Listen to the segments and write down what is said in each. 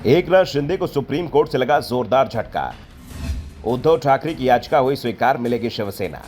एकनाथ शिंदे को supreme court से लगा जोरदार झटका। उद्धव ठाकरे की याचिका हुई स्वीकार, मिलेगी शिवसेना।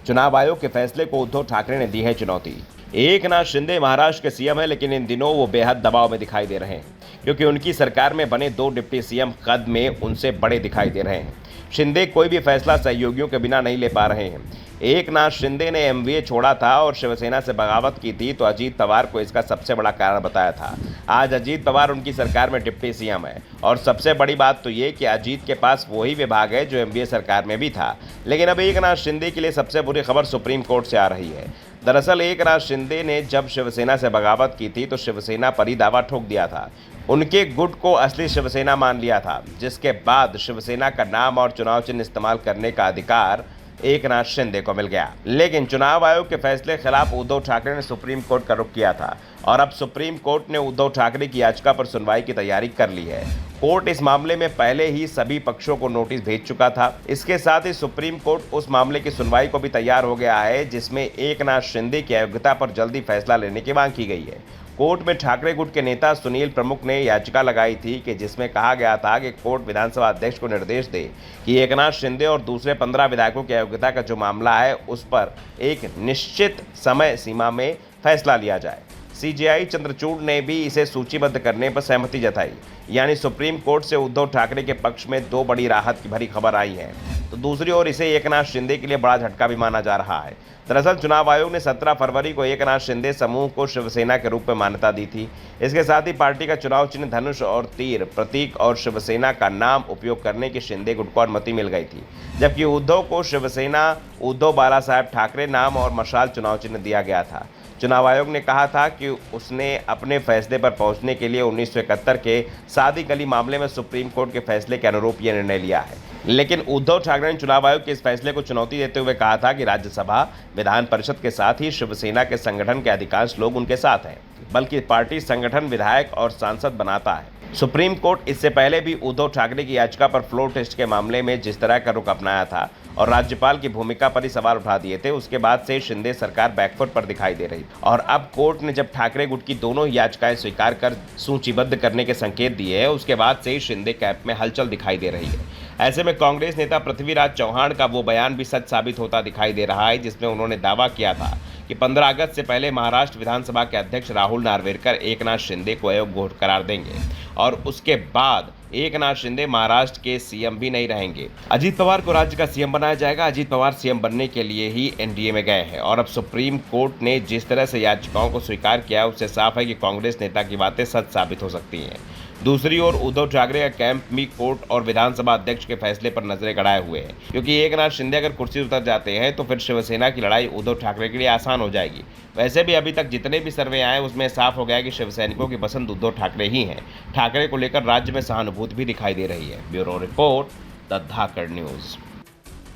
चुनाव आयोग के फैसले को उद्धव ठाकरे ने दी है चुनौती। एकनाथ शिंदे महाराष्ट्र के सीएम हैं, लेकिन इन दिनों वो बेहद दबाव में दिखाई दे रहे हैं, क्योंकि उनकी सरकार में बने 2 डिप्टी सीएम कद में उनसे बड़े दिखाई दे रहे हैं। शिंदे कोई भी फैसला सहयोगियों के बिना नहीं ले पा रहे हैं। एकनाथ शिंदे ने एमवीए छोड़ा था और शिवसेना से बगावत की थी, तो अजीत पवार को इसका सबसे बड़ा कारण बताया था। आज अजीत पवार उनकी सरकार में डिप्टी सीएम है, और सबसे बड़ी बात तो ये कि अजीत के पास वही विभाग है जो एमवीए सरकार में भी था। लेकिन अब एकनाथ शिंदे के लिए सबसे बुरी खबर सुप्रीम कोर्ट से आ रही है। दरअसल एकनाथ शिंदे ने जब शिवसेना से बगावत की थी तो शिवसेना पर ही दावा ठोक दिया था। उनके गुट को असली शिवसेना मान लिया था, जिसके बाद शिवसेना का नाम और चुनाव चिन्ह इस्तेमाल करने का अधिकार एकनाथ शिंदे को मिल गया। लेकिन चुनाव आयोग के फैसले खिलाफ उद्धव ठाकरे ने सुप्रीम कोर्ट का रुख किया था, और अब सुप्रीम कोर्ट ने उद्धव ठाकरे की याचिका पर सुनवाई की तैयारी कर ली है। कोर्ट इस मामले में पहले ही सभी पक्षों को नोटिस भेज चुका था। इसके साथ ही सुप्रीम कोर्ट उस मामले की सुनवाई को भी तैयार हो गया है, जिसमें एकनाथ शिंदे की अयोग्यता पर जल्दी फैसला लेने की मांग की गई है। कोर्ट में ठाकरे गुट के नेता सुनील प्रमुख ने याचिका लगाई थी कि जिसमें कहा गया था कि कोर्ट विधानसभा अध्यक्ष को निर्देश दे कि एकनाथ शिंदे और दूसरे 15 विधायकों की अयोग्यता का जो मामला है उस पर एक निश्चित समय सीमा में फैसला लिया जाए। सीजेआई चंद्रचूड़ ने भी इसे सूचीबद्ध करने पर सहमति जताई। यानी सुप्रीम कोर्ट से उद्धव ठाकरे के पक्ष में 2 बड़ी राहत की भरी खबर आई है, तो दूसरी ओर इसे एकनाथ शिंदे के लिए बड़ा झटका भी माना जा रहा है। दरअसल चुनाव आयोग ने 17 फरवरी को एकनाथ शिंदे समूह को शिवसेना के रूप में मान्यता दी थी। इसके साथ ही पार्टी का चुनाव चिन्ह धनुष और तीर प्रतीक और शिवसेना का नाम उपयोग करने की शिंदे गुट को अनुमति मिल गई थी, जबकि उद्धव को शिवसेना उद्धव बाला साहेब ठाकरे नाम और मशाल चुनाव चिन्ह दिया गया था। चुनाव आयोग ने कहा था कि उसने अपने फैसले पर पहुंचने के लिए 1971 के सादिक अली मामले में सुप्रीम कोर्ट के फैसले के अनुरूप यह निर्णय लिया है। लेकिन उद्धव ठाकरे ने चुनाव आयोग के इस फैसले को चुनौती देते हुए कहा था कि राज्यसभा विधान परिषद के साथ ही शिवसेना के संगठन के अधिकांश लोग उनके साथ हैं, बल्कि पार्टी संगठन विधायक और सांसद बनाता है। सुप्रीम कोर्ट इससे पहले भी उद्धव ठाकरे की याचिका पर फ्लोर टेस्ट के मामले में जिस तरह का रुख अपनाया था और राज्यपाल की भूमिका पर ही सवाल उठा दिए थे, उसके बाद से शिंदे सरकार बैकफुट पर दिखाई दे रही। और अब कोर्ट ने जब ठाकरे गुट की दोनों याचिकाएं स्वीकार कर सूचीबद्ध करने के संकेत दिए हैं, उसके बाद से ही शिंदे कैंप में हलचल दिखाई दे रही है। ऐसे में कांग्रेस नेता पृथ्वीराज चौहान का वो बयान भी सच साबित होता दिखाई दे रहा है, जिसमें उन्होंने दावा किया था कि 15 अगस्त से पहले महाराष्ट्र विधानसभा के अध्यक्ष राहुल नार्वेकर एकनाथ शिंदे को अयोग्य करार देंगे, और उसके बाद एकनाथ शिंदे महाराष्ट्र के सीएम भी नहीं रहेंगे। अजीत पवार को राज्य का सीएम बनाया जाएगा। अजीत पवार सीएम बनने के लिए ही एनडीए में गए हैं, और अब सुप्रीम कोर्ट ने जिस तरह से याचिकाओं को स्वीकार किया, उससे साफ है कि कांग्रेस नेता की बातें सच साबित हो सकती हैं। दूसरी ओर उद्धव ठाकरे का कैंप भी कोर्ट और विधानसभा अध्यक्ष के फैसले पर नजरें गड़ाए हुए हैं, क्योंकि एकनाथ शिंदे अगर कुर्सी उतर जाते हैं तो फिर शिवसेना की लड़ाई उद्धव ठाकरे के लिए आसान हो जाएगी। वैसे भी अभी तक जितने भी सर्वे आए उसमें साफ हो गया कि शिवसैनिकों की पसंद उद्धव ठाकरे ही हैं। ठाकरे को लेकर राज्य में सहानुभूति भी दिखाई दे रही है। Bureau report, the Dhakad news.